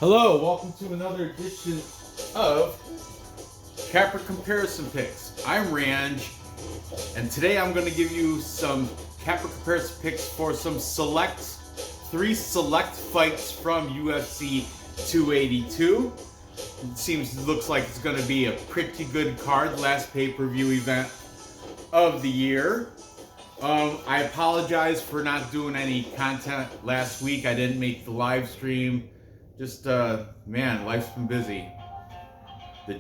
Hello, welcome to another edition of Capper Comparison Picks. I'm Ranj, and today I'm going to give you some Capper Comparison Picks for some three select fights from UFC 282. Looks like it's going to be a pretty good card, last pay-per-view event of the year. I apologize for not doing any content last week. I didn't make the live stream. Just, man, life's been busy. The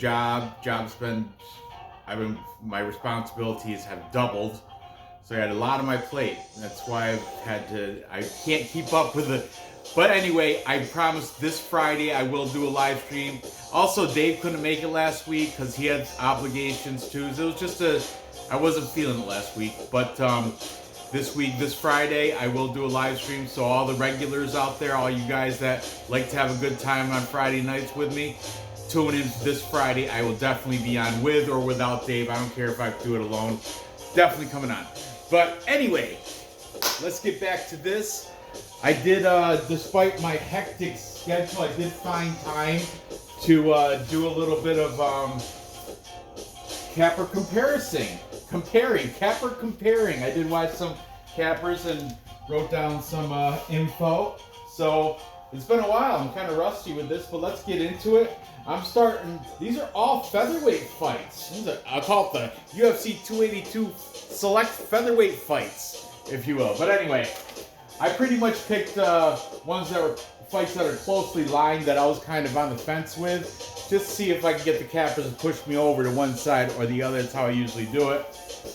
my responsibilities have doubled. So I had a lot on my plate. That's why I can't keep up with it. But anyway, I promised this Friday I will do a live stream. Also, Dave couldn't make it last week because he had obligations too. So it was just I wasn't feeling it last week. But this Friday, I will do a live stream. So all the regulars out there, all you guys that like to have a good time on Friday nights with me, tune in this Friday. I will definitely be on with or without Dave. I don't care if I do it alone. Definitely coming on. But anyway, let's get back to this. I did, despite my hectic schedule, I did find time to do a little bit of capper comparing. I did watch some cappers and wrote down some info. So it's been a while. I'm kind of rusty with this, but let's get into it. These are all featherweight fights. I'll call it the UFC 282 select featherweight fights, if you will. But anyway, I pretty much picked fights that are closely lined that I was kind of on the fence with, just to see if I could get the cappers to push me over to one side or the other. That's how I usually do it.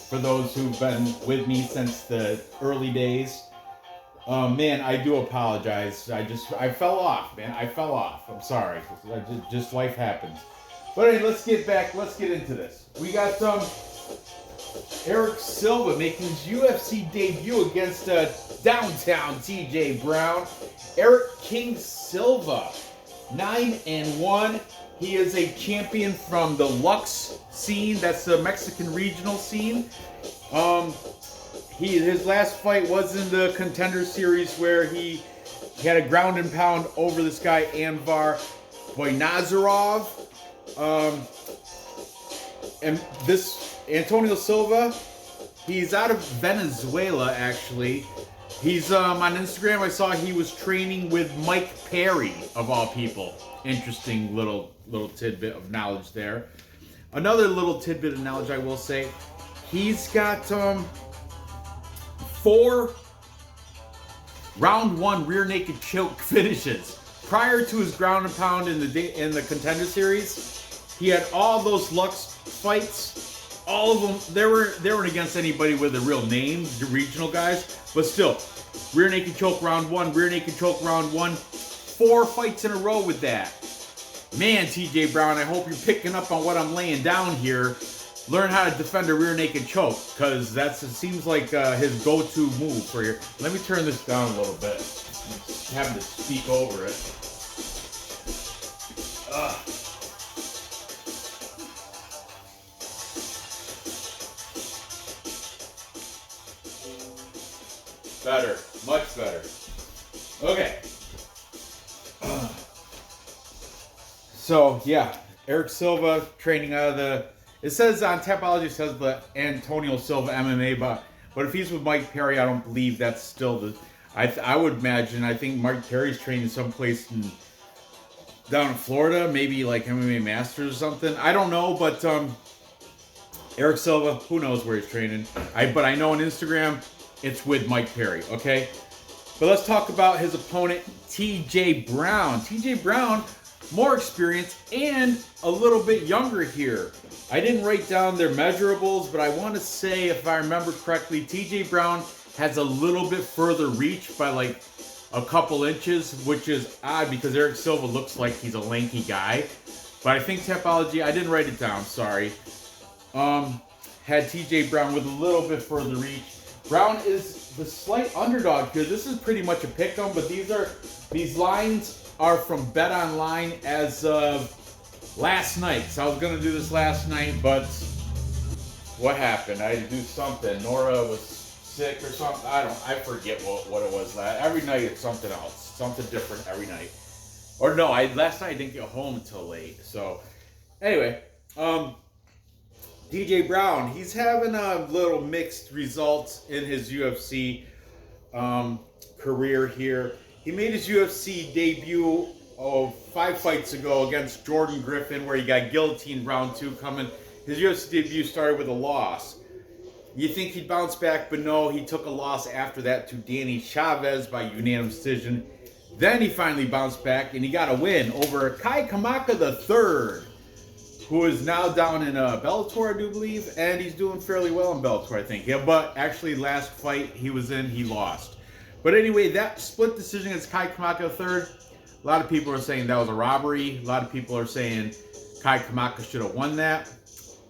For those who've been with me since the early days. Man, I do apologize. I fell off, man. I fell off. I'm sorry. Just life happens. But anyway, let's get into this. We got Erik Silva making his UFC debut against downtown TJ Brown. Erik King Silva, 9-1. He is a champion from the Lux scene. That's the Mexican regional scene. His last fight was in the Contender Series where he had a ground and pound over this guy Anvar Boynazarov. And this Antonio Silva, he's out of Venezuela actually. He's on Instagram. I saw he was training with Mike Perry of all people. Interesting little tidbit of knowledge there. Another little tidbit of knowledge I will say, he's got 4 round 1 rear naked choke finishes. Prior to his ground and pound in the Contender Series, he had all those Lux fights. All of them, they weren't against anybody with a real name, the regional guys, but still, rear naked choke round 1, rear naked choke round 1, 4 fights in a row with that. Man, TJ Brown, I hope you're picking up on what I'm laying down here. Learn how to defend a rear naked choke, because it seems like his go-to move for you. Let me turn this down a little bit. I'm having to speak over it. Better, much better. Okay. So yeah, Erik Silva training out of it says on Tapology, it says the Antonio Silva MMA, but if he's with Mike Perry, I don't believe that's still I would imagine, I think Mike Perry's training someplace down in Florida, maybe like MMA Masters or something. I don't know, but Erik Silva, who knows where he's training. But I know on Instagram, it's with Mike Perry, okay? But let's talk about his opponent, TJ Brown. TJ Brown, more experience and a little bit younger here. I didn't write down their measurables, but I want to say, if I remember correctly, TJ Brown has a little bit further reach by like a couple inches, which is odd because Erik Silva looks like he's a lanky guy. But I think Tapology, I didn't write it down, sorry, had TJ Brown with a little bit further reach. Brown is the slight underdog here. This is pretty much a pick-em, but these lines are from Bet Online as of last night. So I was going to do this last night, but what happened? I had to do something. Nora was sick or something. I forget what it was. Every night it's something else. Something different every night. Or no, last night I didn't get home until late. So anyway, DJ Brown, he's having a little mixed results in his UFC career here. He made his UFC debut 5 fights ago against Jordan Griffin, where he got guillotined round 2 coming. His UFC debut started with a loss. You think he'd bounce back, but no, he took a loss after that to Danny Chavez by unanimous decision. Then he finally bounced back and he got a win over Kai Kamaka III, who is now down in Bellator, I do believe, and he's doing fairly well in Bellator, I think. Yeah, but actually last fight he was in, he lost. But anyway, that split decision against Kai Kamaka III, a lot of people are saying that was a robbery. A lot of people are saying Kai Kamaka should have won that.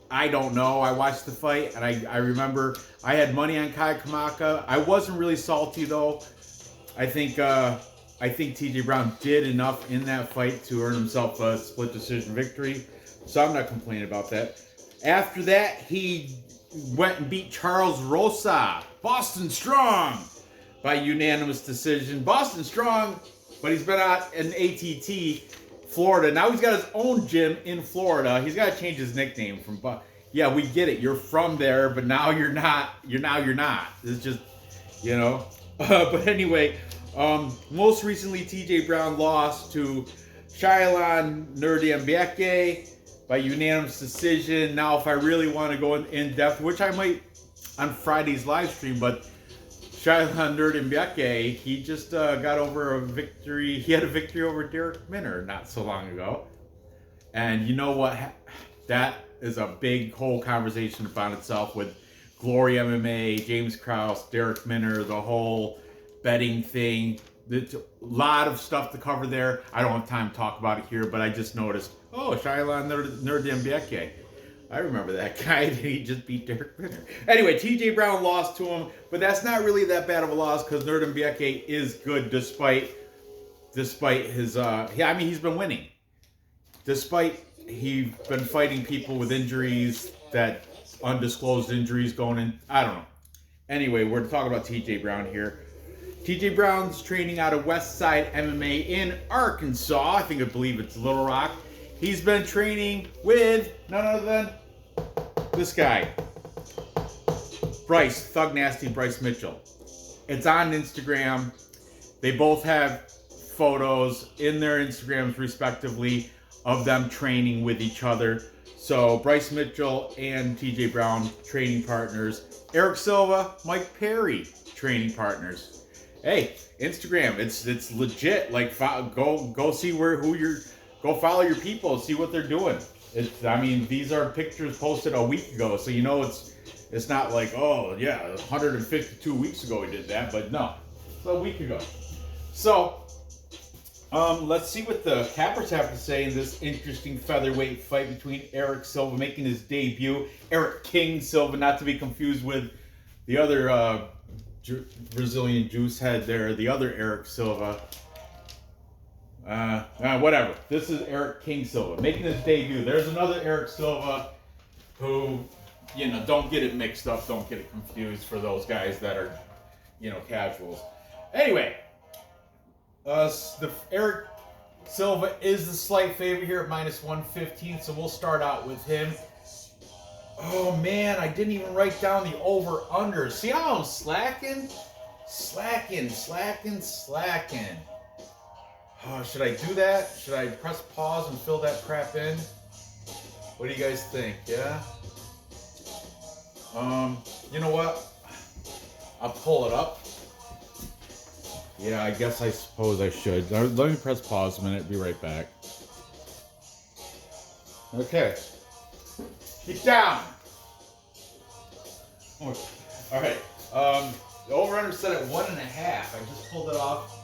I don't know. I watched the fight, and I remember I had money on Kai Kamaka. I wasn't really salty, though. I think TJ Brown did enough in that fight to earn himself a split decision victory, so I'm not complaining about that. After that, he went and beat Charles Rosa, Boston Strong, by unanimous decision. Boston Strong, but he's been out in ATT, Florida. Now he's got his own gym in Florida. He's got to change his nickname from. Yeah, we get it. You're from there, but now you're not. You're not. It's just, you know. But anyway, most recently TJ Brown lost to Shailan Nurdiambeke by unanimous decision. Now, if I really want to go in depth, which I might on Friday's live stream, but Shailan Nurdiambeke, he just got over a victory. He had a victory over Derek Minner not so long ago. And you know what? That is a big whole conversation upon itself with Glory MMA, James Krause, Derek Minner, the whole betting thing. There's a lot of stuff to cover there. I don't have time to talk about it here, but I just noticed, Shailan Nurdiambeke. I remember that guy. He just beat Derek Minner. Anyway, TJ Brown lost to him, but that's not really that bad of a loss because Nurdiambeke is good despite his he's been winning. Despite he's been fighting people with injuries, that undisclosed injuries going in. I don't know. Anyway, we're talking about TJ Brown here. TJ Brown's training out of Westside MMA in Arkansas. I believe it's Little Rock. He's been training with none other than this guy, Bryce, Thug Nasty Bryce Mitchell. It's on Instagram. They both have photos in their Instagrams, respectively, of them training with each other. So Bryce Mitchell and TJ Brown, training partners. Erik Silva, Mike Perry, training partners. Hey, Instagram, it's legit. Like, go see go follow your people, see what they're doing. These are pictures posted a week ago, so you know it's not like, 152 weeks ago we did that, but no, it's a week ago. So, let's see what the cappers have to say in this interesting featherweight fight between Erik Silva making his debut. Erik King Silva, not to be confused with the other Brazilian juice head there, the other Erik Silva. Whatever. This is Erik King Silva making his debut. There's another Erik Silva who, don't get it mixed up, don't get it confused for those guys that are, casuals. Anyway, the Erik Silva is the slight favorite here at -115, so we'll start out with him. Oh man, I didn't even write down the over/under. See how I'm slacking? Slacking. Should I do that? Should I press pause and fill that crap in? What do you guys think? Yeah? You know what? I'll pull it up. Yeah, I suppose I should. Let me press pause a minute. Be right back. Okay. Get down! Alright. The over-under set at 1.5. I just pulled it off.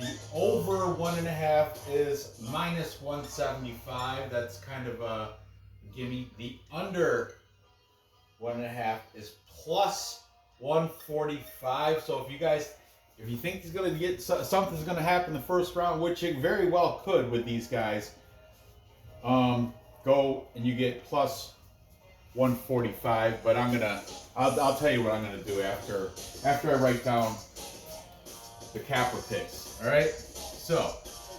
The over 1.5 is -175. That's kind of a gimme. The under 1.5 is +145. So if you think he's going to get something's going to happen in the first round, which it very well could with these guys, go and you get +145. But I'll tell you what I'm gonna do after I write down the capper picks. All right. So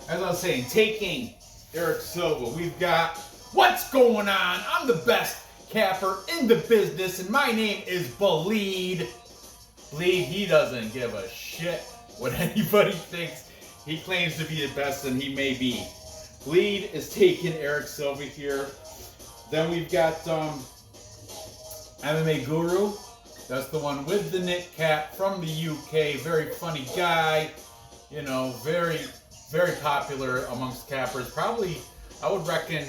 as I was saying, taking Erik Silva, we've got what's going on? I'm the best capper in the business, and my name is Bleed. Bleed, he doesn't give a shit what anybody thinks. He claims to be the best, and he may be. Bleed is taking Erik Silva here. Then we've got MMA Guru. That's the one with the knit cap from the UK. Very funny guy. You know, very, very popular amongst cappers. Probably, I would reckon,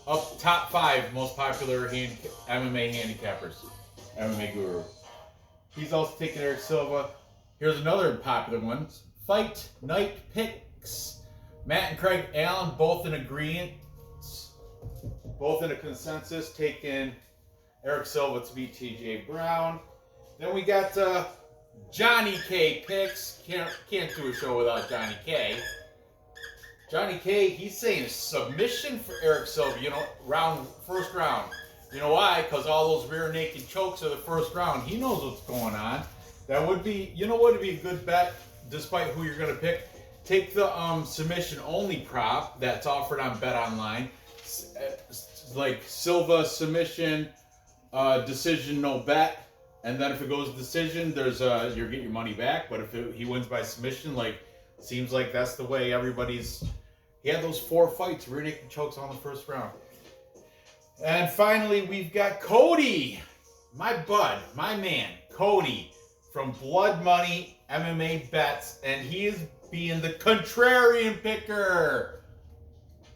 up top 5 most popular MMA handicappers. MMA Guru. He's also taking Erik Silva. Here's another popular one. Fight Night Picks. Matt and Craig Allen, both in agreement. Both in a consensus, taking Erik Silva to beat TJ Brown. Then we got Johnny K picks. Can't do a show without Johnny K. Johnny K, he's saying submission for Erik Silva. You know, first round. You know why? Because all those rear naked chokes are the first round. He knows what's going on. That would be, you know what would be a good bet, despite who you're going to pick? Take the submission only prop that's offered on Bet Online. Like Silva submission, decision no bet, and then if it goes decision, there's you get your money back. But if he wins by submission, like seems like that's the way everybody's. He had those 4 fights, rear naked chokes on the first round. And finally, we've got Cody, my bud, my man, Cody from Blood Money MMA Bets, and he is being the contrarian picker.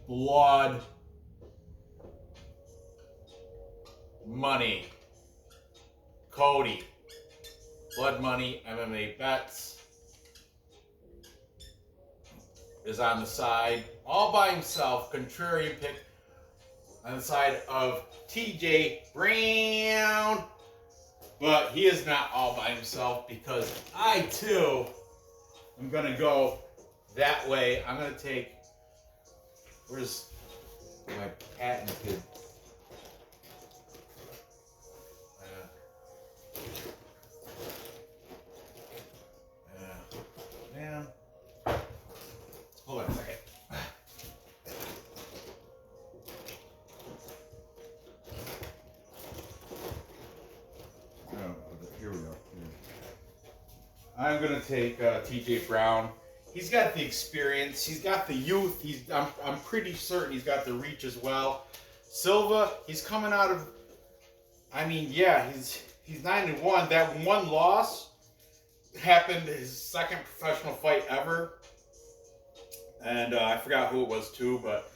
Blood Money. Cody. Blood Money MMA Bets is on the side, all by himself, contrarian pick on the side of TJ Brown. But he is not all by himself because I too am going to go that way. I'm going to take, where's my patented man. Hold on a second. Here we go. I'm gonna take TJ Brown. He's got the experience. He's got the youth. I'm pretty certain he's got the reach as well. Silva, he's coming out of. I mean, yeah, he's 9-1. That one loss happened his second professional fight ever, and I forgot who it was too, but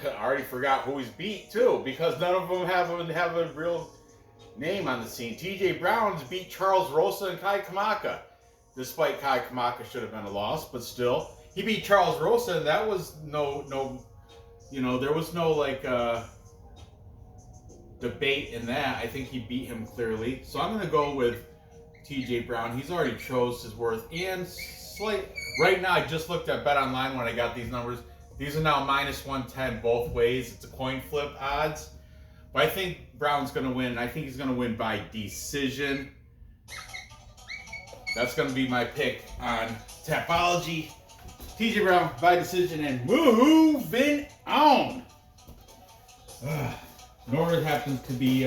I already forgot who he's beat too because none of them have a real name on the scene. TJ Brown's beat Charles Rosa and Kai Kamaka, despite Kai Kamaka should have been a loss, but still he beat Charles Rosa, and that was no, you know, there was no like debate in that. I think he beat him clearly, so I'm gonna go with TJ Brown. He's already chose his worth and slight. Right now, I just looked at Bet Online when I got these numbers. These are now -110 both ways. It's a coin flip odds. But I think Brown's going to win. I think he's going to win by decision. That's going to be my pick on Tapology. TJ Brown by decision, and moving on. Nora happens to be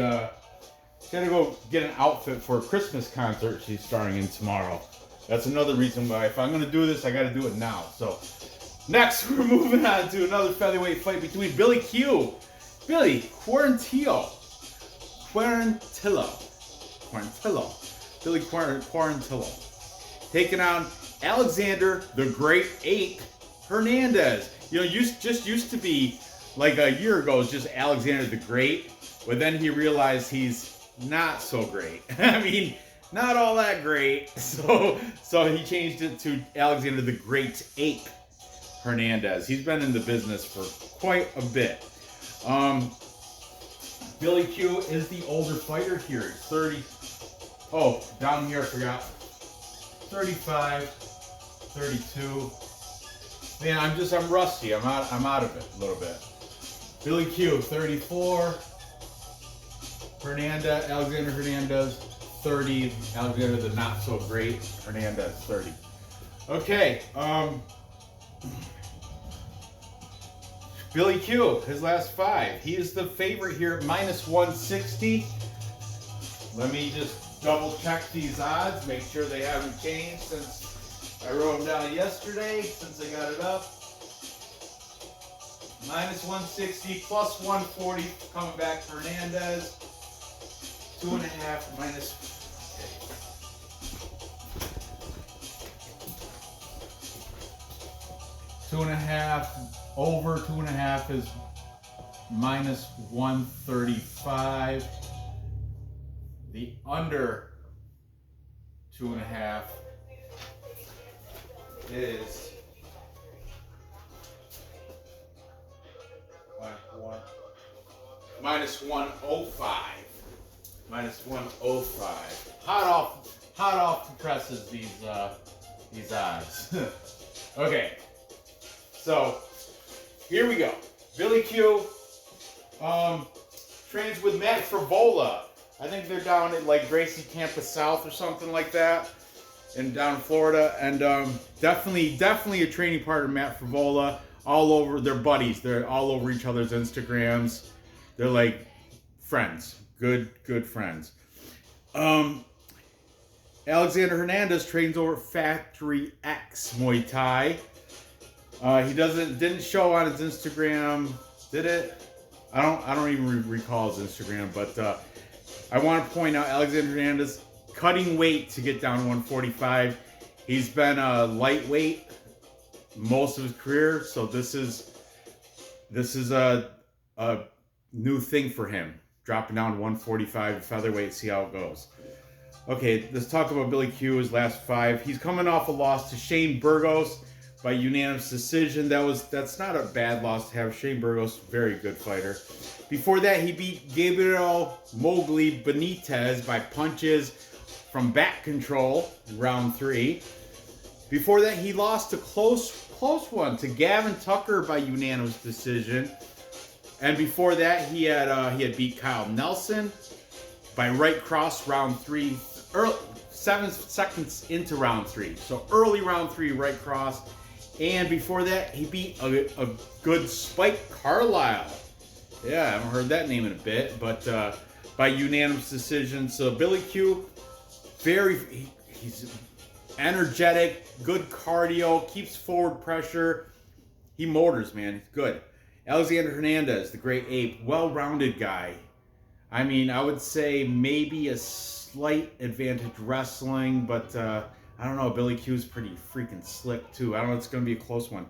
gotta go get an outfit for a Christmas concert she's starring in tomorrow. That's another reason why if I'm gonna do this, I gotta do it now. So next we're moving on to another featherweight fight between Billy Quarantillo, taking on Alexander the Great Ape Hernandez. You know, used to be like a year ago, it was just Alexander the Great, but then he realized he's not so great. I mean, not all that great. So he changed it to Alexander the Great Ape Hernandez. He's been in the business for quite a bit. Billy Q is the older fighter here. He's 30. Oh, down here I forgot. 35, 32. Man, I'm rusty. I'm out of it a little bit. Billy Q, 34. Alexander Hernandez, 30. Alexander the not so great Hernandez, 30. Okay, Billy Q, his last 5. He is the favorite here at -160. Let me just double check these odds, make sure they haven't changed since I wrote them down yesterday, since I got it up. -160, +140 coming back for Hernandez. 2.5 minus. Okay. 2.5 over 2.5 is -135. The under 2.5 is -105. -105. Hot off the presses, these odds. Okay, so here we go. Billy Q trains with Matt Frivola. I think they're down at like Gracie Campus South or something like that, and down in Florida. And definitely a training partner, Matt Frivola. All over, they're buddies. They're all over each other's Instagrams. They're like friends, good friends. Alexander Hernandez trains over at Factory X Muay Thai. He didn't show on his Instagram, did it? I don't even recall his Instagram, but I want to point out Alexander Hernandez cutting weight to get down to 145. He's been a lightweight most of his career, so this is a new thing for him, dropping down to 145 featherweight, see how it goes. Okay, let's talk about Billy Q, his last 5. He's coming off a loss to Shane Burgos by unanimous decision. That's not a bad loss to have. Shane Burgos, very good fighter. Before that, he beat Gabriel Mowgli Benitez by punches from back control in round 3. Before that, he lost a close one to Gavin Tucker by unanimous decision. And before that, he had beat Kyle Nelson by right cross round 3, 7 seconds into round 3. So early round 3 right cross. And before that, he beat a good Spike Carlisle. Yeah, I haven't heard that name in a bit, but by unanimous decision. So Billy Q, he's energetic, good cardio, keeps forward pressure. He motors, man. He's good. Alexander Hernandez, the great ape, well-rounded guy. I mean, I would say maybe a slight advantage wrestling, but I don't know. Billy Q's pretty freaking slick, too. I don't know. It's going to be a close one.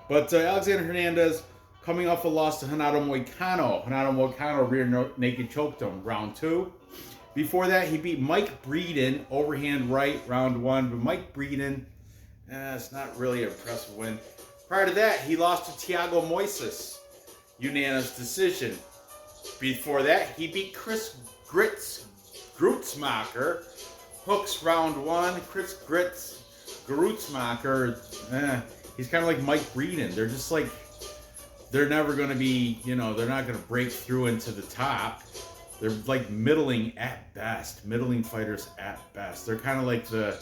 But Alexander Hernandez coming off a loss to Renato Moicano. Renato Moicano rear naked choked him round 2. Before that, he beat Mike Breeden, overhand right, round 1. But Mike Breeden, it's not really an impressive win. Prior to that, he lost to Thiago Moises, unanimous decision. Before that, he beat Chris Grutzmacher, hooks round 1. Chris Grutzmacher, he's kind of like Mike Breeden. They're just like, they're never going to be, they're not going to break through into the top. They're like middling at best, middling fighters at best. They're kind of like the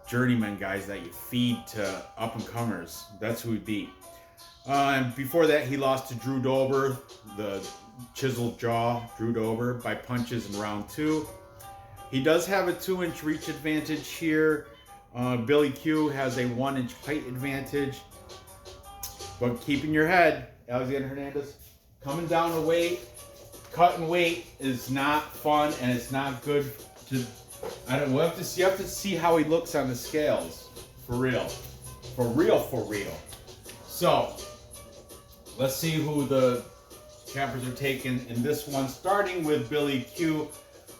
journeyman guys that you feed to up-and-comers. That's who he beat. And before that, he lost to Drew Dober, the chiseled jaw, Drew Dober, by punches in round 2. He does have a 2-inch reach advantage here. Billy Q has a 1-inch height advantage. But keep in your head, Alexander Hernandez, coming down to weight, cutting weight is not fun, and it's not good to. You have to see how he looks on the scales, for real. So let's see who the campers are taking in this one. Starting with Billy Q,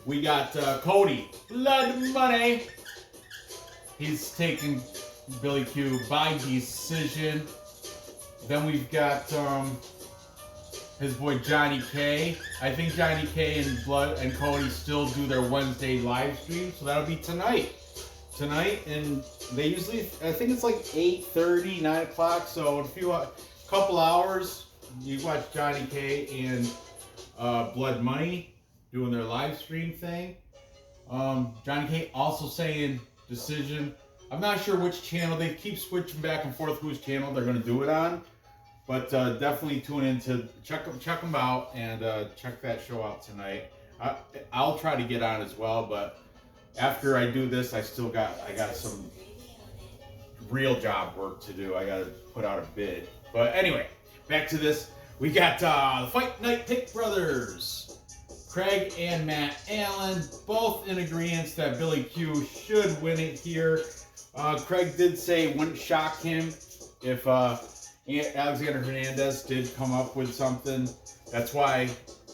we got Cody Blood Money. He's taking Billy Q by decision. Then we've got his boy Johnny K. I think Johnny K and Blood and Cody still do their Wednesday live stream, so that'll be tonight. And they usually, I think it's like 8:30, 9 o'clock. So in a couple hours, you watch Johnny K and Blood Money doing their live stream thing. Johnny K also saying decision. I'm not sure which channel. They keep switching back and forth whose channel they're going to do it on. But definitely tune in to check them out and check that show out tonight. I'll try to get on as well, but after I do this, I got some real job work to do. I got to put out a bid. But anyway, back to this. We got the Fight Night Pick Brothers, Craig and Matt Allen, both in agreement that Billy Q should win it here. Craig did say it wouldn't shock him if Alexander Hernandez did come up with something. That's why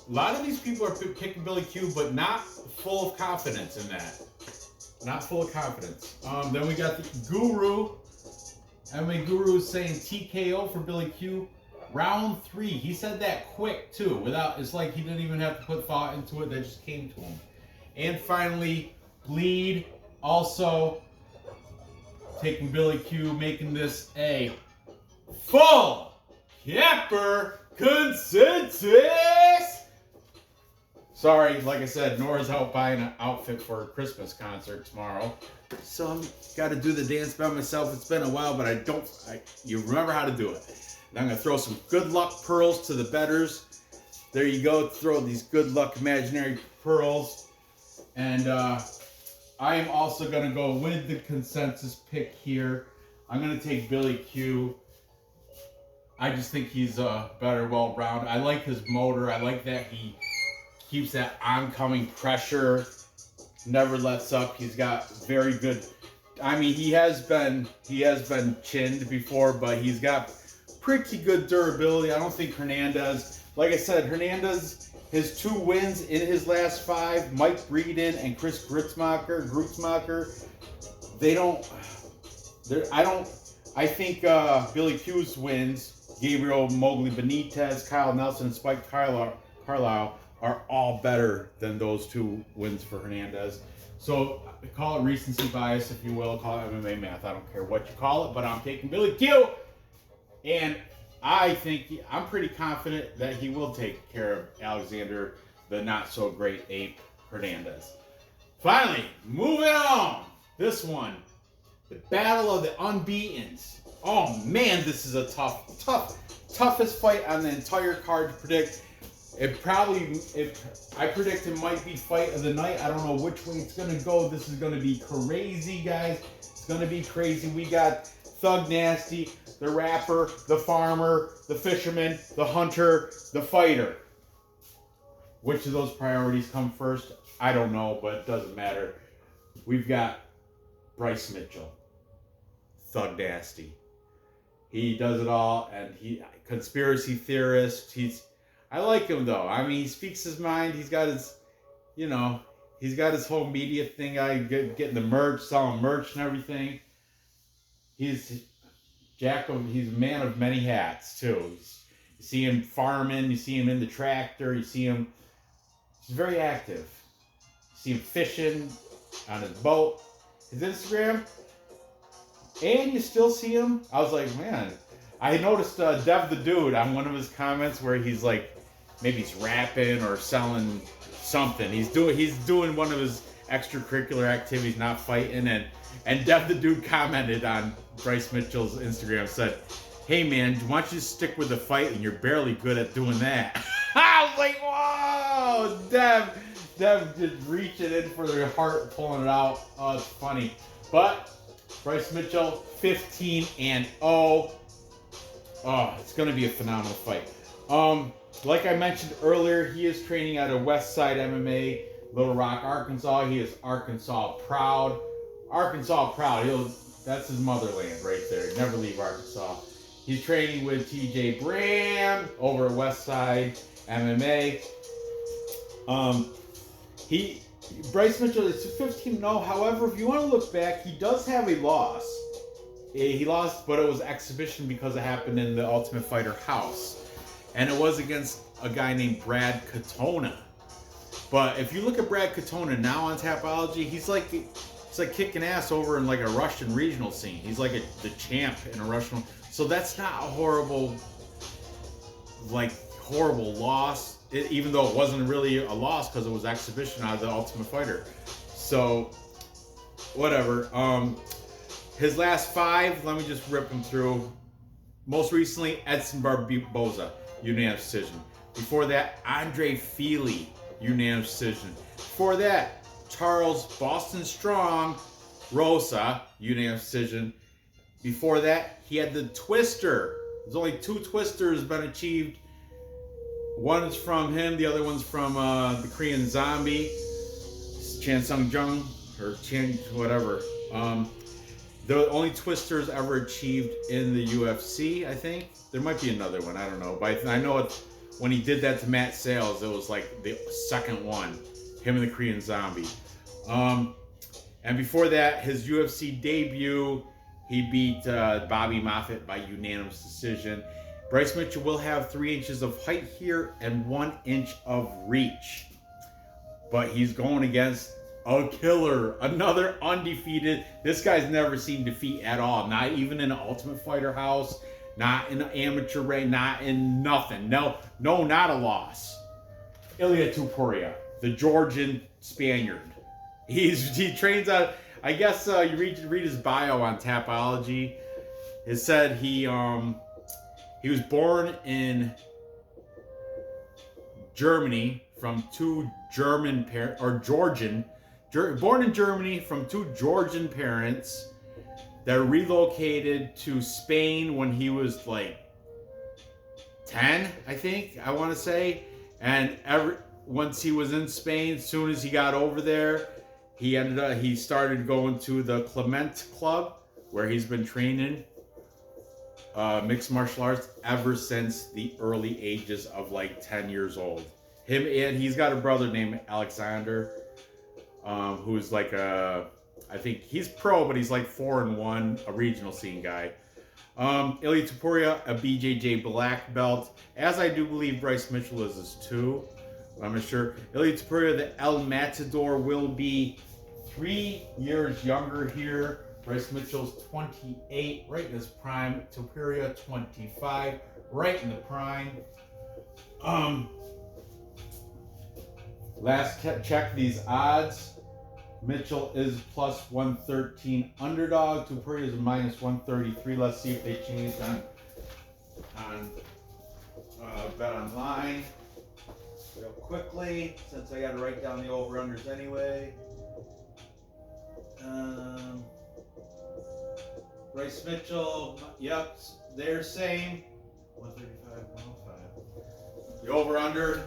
a lot of these people are picking Billy Q, but not full of confidence in that. Not full of confidence. Then we got the Guru. MMA Guru is saying TKO for Billy Q. Round 3. He said that quick too. It's like he didn't even have to put thought into it. That just came to him. And finally, Bleed also taking Billy Q, making this a full capper consensus. Sorry, like I said, Nora's out buying an outfit for a Christmas concert tomorrow. So I'm got to do the dance by myself. It's been a while, but you remember how to do it. And I'm going to throw some good luck pearls to the bettors. There you go. Throw these good luck imaginary pearls. And I am also going to go with the consensus pick here. I'm going to take Billy Q. I just think he's better well-rounded. I like his motor. I like that he keeps that oncoming pressure, never lets up. He's got very good. I mean, he has been chinned before, but he's got pretty good durability. I don't think Hernandez, like I said, his 2 wins in his last 5, Mike Breeden and Chris Grutzmacher, I think Billy Q's wins, Gabriel Mowgli Benitez, Kyle Nelson, and Spike Carlisle are all better than those 2 wins for Hernandez. So call it recency bias, if you will. Call it MMA math. I don't care what you call it, but I'm taking Billy Q. And I think I'm pretty confident that he will take care of Alexander, the not-so-great ape Hernandez. Finally, moving on. This one, the Battle of the Unbeatens. Oh, man, this is a toughest fight on the entire card to predict. I predict it might be fight of the night. I don't know which way it's going to go. This is going to be crazy, guys. It's going to be crazy. We got Thug Nasty, the rapper, the farmer, the fisherman, the hunter, the fighter. Which of those priorities come first? I don't know, but it doesn't matter. We've got Bryce Mitchell, Thug Nasty. He does it all, and conspiracy theorist. I like him though. I mean, he speaks his mind. He's got his, he's got his whole media thing. Getting the merch, selling merch and everything. He's a man of many hats too. You see him farming. You see him in the tractor. You see him. He's very active. You see him fishing on his boat, his Instagram, and you still see him. I was like, man. I noticed Dev the Dude on one of his comments where he's like, maybe he's rapping or selling something. He's doing one of his extracurricular activities, not fighting. And Dev the Dude commented on Bryce Mitchell's Instagram, said, "Hey man, why don't you stick with the fight? And you're barely good at doing that." I was like, whoa, Dev just reaching in for their heart, pulling it out. Oh, it's funny. But Bryce Mitchell, 15-0. Oh, it's going to be a phenomenal fight. Like I mentioned earlier, he is training at a Westside MMA, Little Rock, Arkansas. He is Arkansas proud. That's his motherland right there. Never leave Arkansas. He's training with TJ Bram over at Westside MMA. Bryce Mitchell is 15-0. However, if you want to look back, he does have a loss. He lost, but it was exhibition because it happened in the Ultimate Fighter house. And it was against a guy named Brad Katona. But if you look at Brad Katona now on Tapology, he's like kicking ass over in like a Russian regional scene. He's like the champ in a Russian. So that's not a horrible loss. Even though it wasn't really a loss because it was exhibition out of the Ultimate Fighter. So, whatever. His last 5, let me just rip them through. Most recently, Edson Barboza, unanimous decision. Before that, Andre Feely, unanimous decision. Before that, Charles Boston Strong Rosa, unanimous decision. Before that, he had the Twister. There's only 2 Twisters been achieved. One's from him, the other one's from the Korean Zombie, Chan Sung Jung, or Chan, whatever. The only Twisters ever achieved in the UFC, I think. There might be another one, I don't know. But I know when he did that to Matt Sales, it was like the second one. Him and the Korean Zombie. And before that, his UFC debut, he beat Bobby Moffett by unanimous decision. Bryce Mitchell will have 3 inches of height here and 1 inch of reach. But he's going against a killer, another undefeated. This guy's never seen defeat at all. Not even in an Ultimate Fighter house, not in an amateur ring, not in nothing. No, not a loss. Ilia Topuria, the Georgian Spaniard. He trains out. I guess you read his bio on Tapology. It said he was born in Germany from 2 German parents, or born in Germany from 2 Georgian parents that relocated to Spain when he was like 10, I think, I want to say. And once he was in Spain, as soon as he got over there, he started going to the Clement Club, where he's been training mixed martial arts ever since the early ages of like 10 years old. Him, and he's got a brother named Alexander, who's like I think he's pro, but he's like 4-1, a regional scene guy. Ilia Topuria, a BJJ black belt, as I do believe Bryce Mitchell is too. I'm not sure. Ilia Topuria, the El Matador, will be 3 years younger here. Bryce Mitchell's 28, right in his prime. Topuria 25, right in the prime. Last check these odds. Mitchell is plus 113 underdog. Topuria is minus 133. Let's see if they changed on Bet Online real quickly, since I got to write down the over-unders anyway. Bryce Mitchell, yep, they're same. 135, 105. The over-under,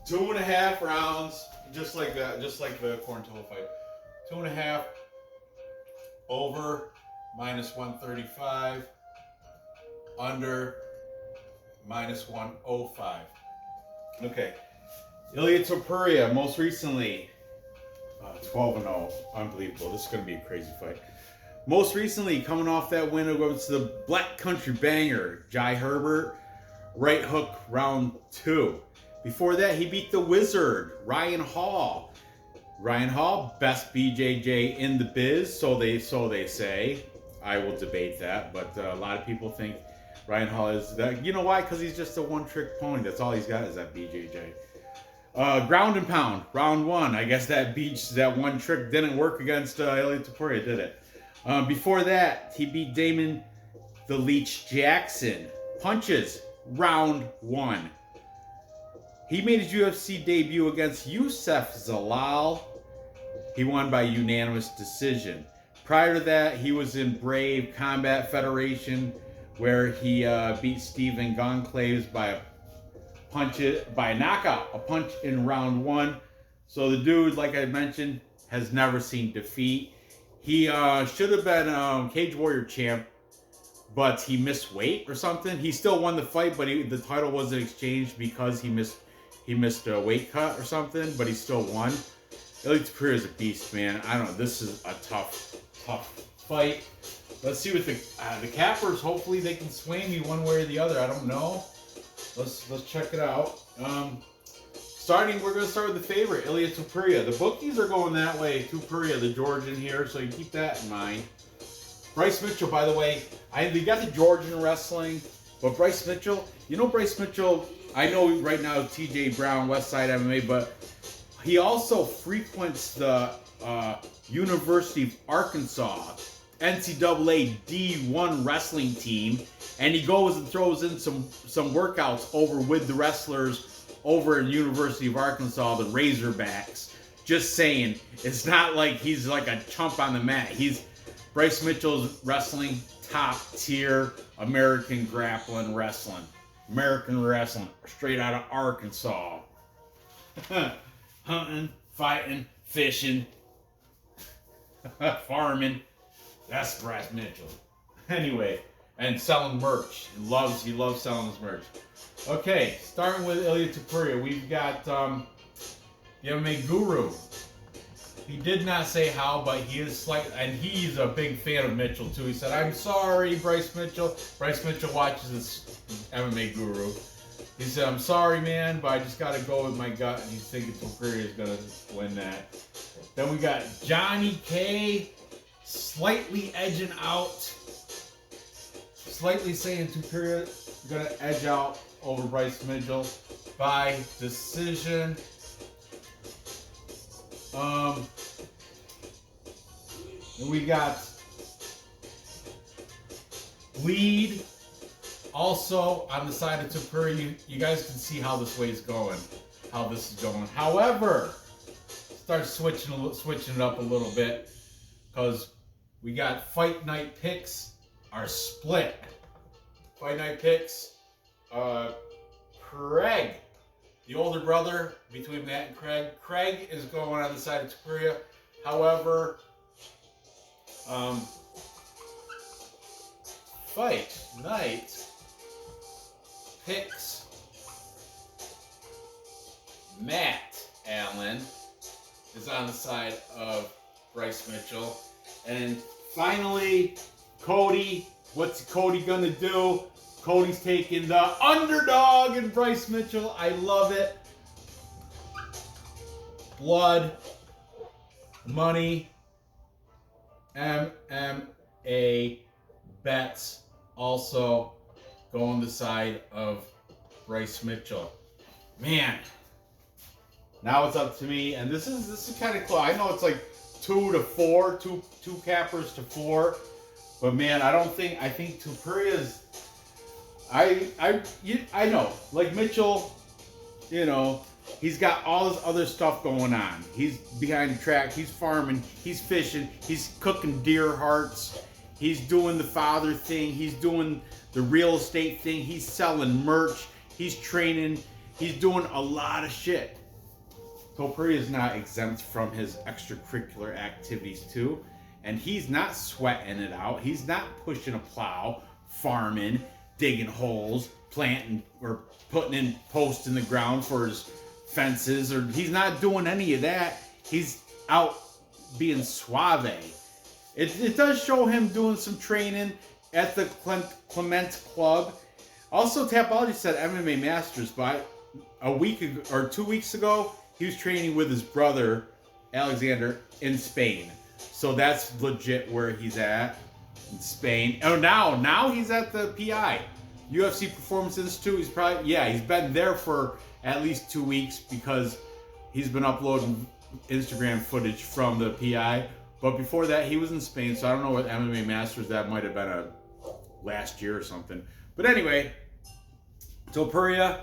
2.5 rounds, just like that, just like the Quarantillo fight. 2.5, over, minus 135, under, minus 105. Okay. Ilia Topuria, most recently, 12-0. Unbelievable. This is going to be a crazy fight. Most recently, coming off that win against the Black Country Banger, Jai Herbert, right hook round 2. Before that, he beat the Wizard, Ryan Hall. Ryan Hall, best BJJ in the biz, so they say. I will debate that, but a lot of people think Ryan Hall is that. You know why? Because he's just a one-trick pony. That's all he's got is that BJJ. Ground and pound, round 1. I guess that one trick didn't work against Ilia Topuria, did it? Before that, he beat Damon the Leech Jackson. Punches, round 1. He made his UFC debut against Youssef Zalal. He won by unanimous decision. Prior to that, he was in Brave Combat Federation, where he beat Stephen Goncalves by a knockout, a punch in round 1. So the dude, like I mentioned, has never seen defeat. He should have been Cage Warrior champ, but he missed weight or something. He still won the fight, but the title wasn't exchanged because he missed a weight cut or something, but he still won. Ilia Topuria is a beast, man. I don't know. This is a tough fight. Let's see what the cappers. Hopefully they can sway me one way or the other. I don't know. Let's check it out. We're going to start with the favorite, Ilia Topuria. The bookies are going that way. Topuria, the Georgian here, so you keep that in mind. Bryce Mitchell, by the way, we got the Georgian wrestling, but Bryce Mitchell, Bryce Mitchell, I know right now TJ Brown, Westside MMA, but he also frequents the University of Arkansas NCAA D1 wrestling team, And he goes and throws in some workouts over with the wrestlers over at University of Arkansas, the Razorbacks. Just saying, it's not like he's like a chump on the mat. Bryce Mitchell's wrestling top tier American grappling wrestling. American wrestling, straight out of Arkansas. Hunting, fighting, fishing, farming. That's Bryce Mitchell. Anyway, and selling merch. He loves selling his merch. Okay, starting with Ilia Topuria, we've got the MMA Guru. He did not say how, but he is and he's a big fan of Mitchell too. He said, "I'm sorry, Bryce Mitchell." Bryce Mitchell watches this MMA Guru. He said, "I'm sorry, man, but I just got to go with my gut." And he's thinking Topuria is going to win that. Then we got Johnny K slightly edging out, slightly saying Topuria is going to edge out over Bryce Mitchell by decision. We got Bleed also on the side of Topuria. You guys can see how this is going. However, start switching it up a little bit, because we got Fight Night picks are split. Fight Night picks, Craig, the older brother between Matt and Craig. Craig is going on the side of Topuria. However, Fight Night picks Matt Allen is on the side of Bryce Mitchell. And finally, Cody. What's Cody gonna do? Cody's taking the underdog in Bryce Mitchell. I love it. Blood, money, MMA bets also go on the side of Bryce Mitchell. Man, now it's up to me, and this is kind of cool. I know it's like 2 to 4, two cappers to 4, but man, I think Topuria's. I know, like Mitchell, you know, he's got all this other stuff going on. He's behind the track, he's farming, he's fishing, he's cooking deer hearts, he's doing the father thing, he's doing the real estate thing, he's selling merch, he's training, he's doing a lot of shit. Topuria is not exempt from his extracurricular activities too, and he's not sweating it out. He's not pushing a plow, farming, digging holes, planting, or putting in posts in the ground for his fences, or he's not doing any of that. He's out being suave. It does show him doing some training at the Clement Club. Also, Tapology said MMA Masters, but a week ago, or 2 weeks ago, he was training with his brother, Alexander, in Spain. So that's legit where he's at, in Spain. Oh, now he's at the PI. UFC Performance Institute. He's been there for at least 2 weeks because he's been uploading Instagram footage from the PI. But before that, he was in Spain, so I don't know what MMA Masters, that might have been last year or something. But anyway, Topuria,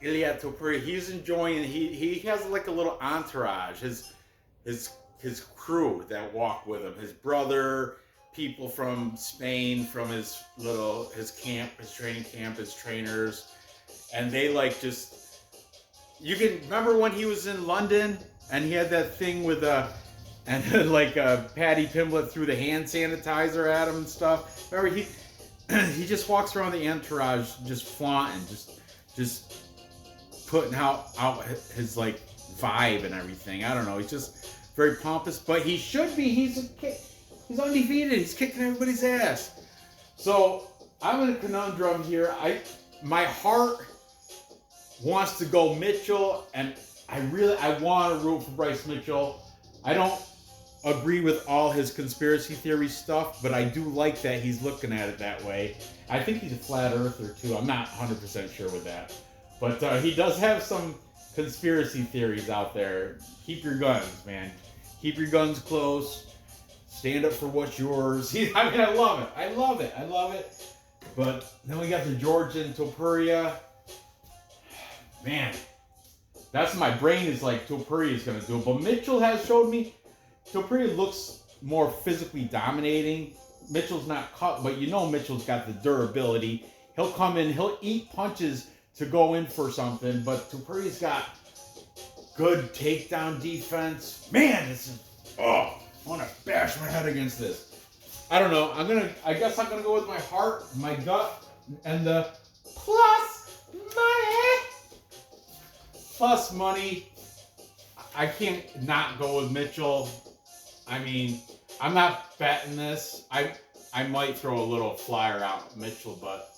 Ilia Topuria, he's enjoying. He has like a little entourage. His crew that walk with him. His brother, people from Spain, from his camp, his training camp, his trainers, and they like just. You can remember when he was in London and he had that thing with and Patty Pimblett threw the hand sanitizer at him and stuff. Remember he just walks around the entourage just flaunting, just putting out his like vibe and everything. I don't know. He's just very pompous, but he should be. He's undefeated. He's kicking everybody's ass. So I'm in a conundrum here. My heart wants to go Mitchell, and I want to root for Bryce Mitchell. I don't agree with all his conspiracy theory stuff, but I do like that he's looking at it that way. I think he's a flat earther too. I'm not 100% sure with that, but he does have some conspiracy theories out there. Keep your guns, man. Keep your guns close. Stand up for what's yours. I love it. But then we got the Georgian Topuria. Man, that's my brain is like Topuria is going to do it. But Mitchell has showed me Topuria looks more physically dominating. Mitchell's not cut, but you know Mitchell's got the durability. He'll come in, he'll eat punches to go in for something, but Topuria's got good takedown defense. Man, this is, I want to bash my head against this. I don't know. I guess I'm gonna go with my heart, my gut, and the plus money. Plus money. I can't not go with Mitchell. I mean, I'm not betting this. I might throw a little flyer out Mitchell, but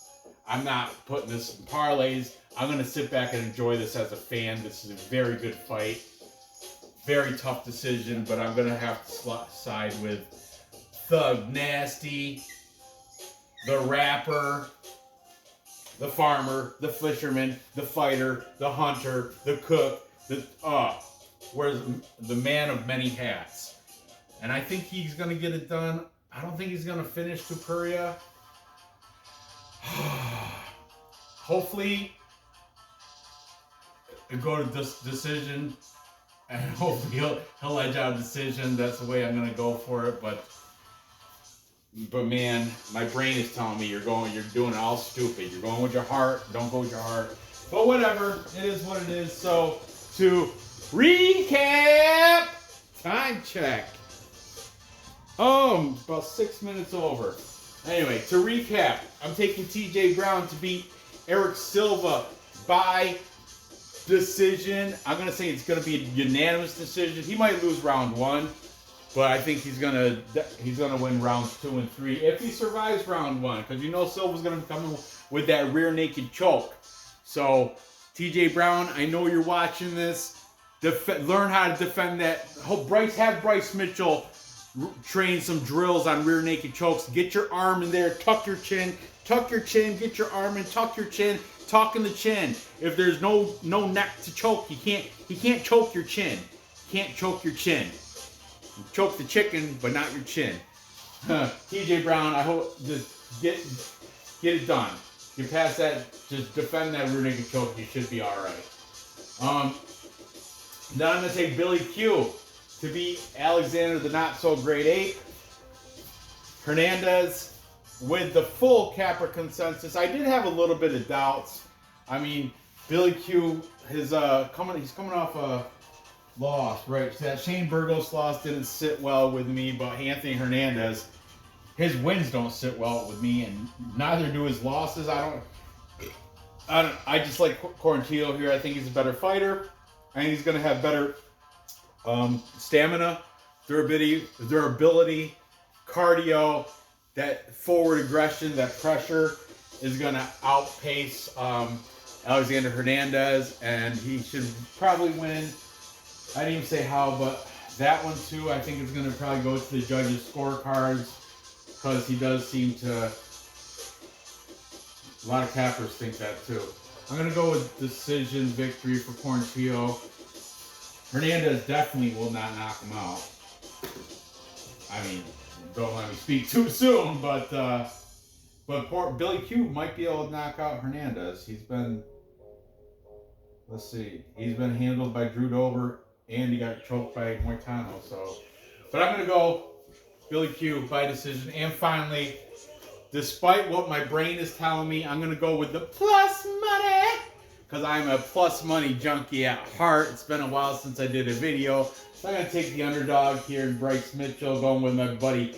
I'm not putting this in parlays. I'm gonna sit back and enjoy this as a fan. This is a very good fight. Very tough decision, but I'm gonna have to side with the Nasty, the rapper, the farmer, the fisherman, the fighter, the hunter, the cook, where's the man of many hats. And I think he's gonna get it done. I don't think he's gonna finish Topuria. Hopefully, it go to this decision, and hopefully he'll edge out a decision. That's the way I'm gonna go for it. But man, my brain is telling me you're doing it all stupid. You're going with your heart. Don't go with your heart. But whatever, it is what it is. So to recap, time check. About 6 minutes over. Anyway, to recap, I'm taking TJ Brown to beat Erik Silva by decision. I'm gonna say it's gonna be a unanimous decision. He might lose round 1. But I think he's gonna win rounds 2 and 3 if he survives round 1, because you know Silva's gonna come in with that rear naked choke. So TJ Brown, I know you're watching this. Learn how to defend that. Have Bryce Mitchell train some drills on rear naked chokes. Get your arm in there, tuck your chin, get your arm in, tuck your chin, tuck in the chin. If there's no neck to choke, he can't choke your chin. Can't choke your chin. Choke the chicken, but not your chin. TJ Brown, I hope just get it done. You pass that, just defend that rear naked choke, you should be all right. Then I'm gonna take Billy Q to beat Alexander the Not So Great Ape. Hernandez with the full Capra consensus. I did have a little bit of doubts. I mean, Billy Q he's coming off a loss, right? So that Shane Burgos loss didn't sit well with me, but Anthony Hernandez, his wins don't sit well with me, and neither do his losses. I just like Quarantillo here. I think he's a better fighter, and he's going to have better stamina, durability, cardio. That forward aggression, that pressure is going to outpace Alexander Hernandez, and he should probably win. I didn't even say how, but that one too, I think is going to probably go to the judges' scorecards, because he does seem to. A lot of cappers think that too. I'm going to go with decision victory for Quarantillo. Hernandez definitely will not knock him out. I mean, don't let me speak too soon, but Billy Q might be able to knock out Hernandez. He's been handled by Drew Dober, and he got choked by Moicano. But I'm going to go Billy Q by decision. And finally, despite what my brain is telling me, I'm going to go with the plus money, because I'm a plus money junkie at heart. It's been a while since I did a video. So I'm going to take the underdog here in Bryce Mitchell, going with my buddy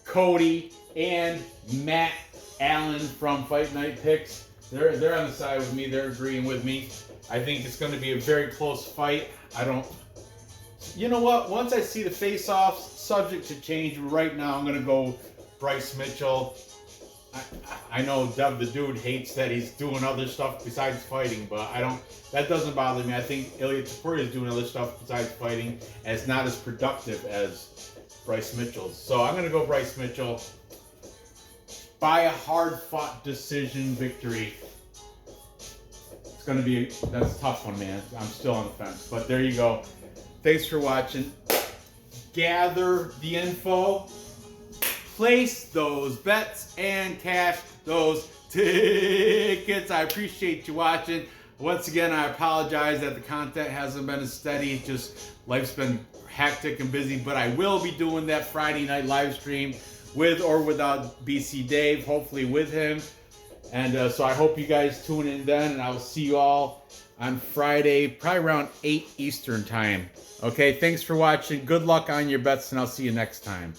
Cody and Matt Allen from Fight Night Picks. They're on the side with me. They're agreeing with me. I think it's going to be a very close fight. You know what? Once I see the face-offs, subject to change. Right now, I'm going to go Bryce Mitchell. I know Dev the Dude hates that he's doing other stuff besides fighting, but that doesn't bother me. I think Ilia Topuria is doing other stuff besides fighting, and it's not as productive as Bryce Mitchell's. So I'm going to go Bryce Mitchell by a hard-fought decision victory. That's a tough one, man. I'm still on the fence, but there you go. Thanks for watching. Gather the info. place those bets and cash those tickets. I appreciate you watching. Once again, I apologize that the content hasn't been as steady. Just life's been hectic and busy, but I will be doing that Friday night live stream with or without BC Dave, hopefully with him. And so I hope you guys tune in then, and I will see you all on Friday, probably around 8 Eastern time. Okay, thanks for watching. Good luck on your bets, and I'll see you next time.